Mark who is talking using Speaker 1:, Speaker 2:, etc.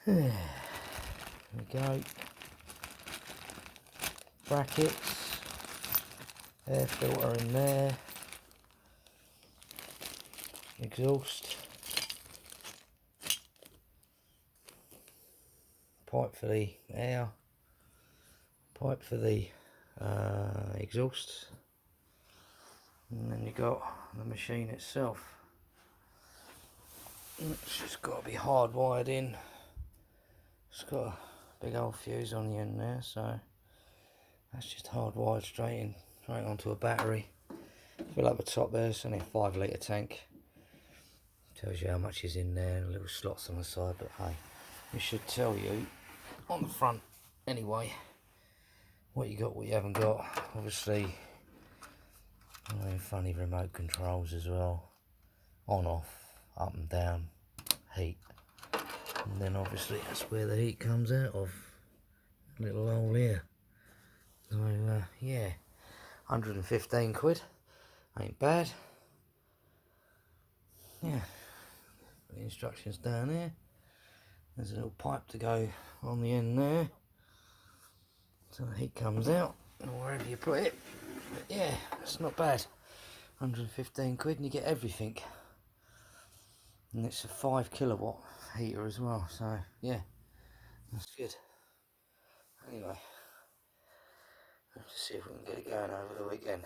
Speaker 1: There we go. Brackets, air filter in there, exhaust, pipe for the air, pipe for the exhaust, and then you got the machine itself. It's just got to be hardwired in. It's got a big old fuse on the end there, so that's just hardwired straight onto a battery. Fill up the top there. It's only a 5 litre tank. Tells you how much is in there, and little slots on the side, but hey, it should tell you on the front anyway what you got, what you haven't got. Obviously, funny remote controls as well, on, off, up and down, heat, and then obviously that's where the heat comes out of, little hole here. So yeah, 115 quid, ain't bad. Yeah, the instructions down there. There's a little pipe to go on the end there, so the heat comes out, or wherever you put it. But yeah, it's not bad. 115 quid and you get everything. And it's a 5 kilowatt heater as well, so yeah, that's good. Anyway, let's see if we can get it going over the weekend.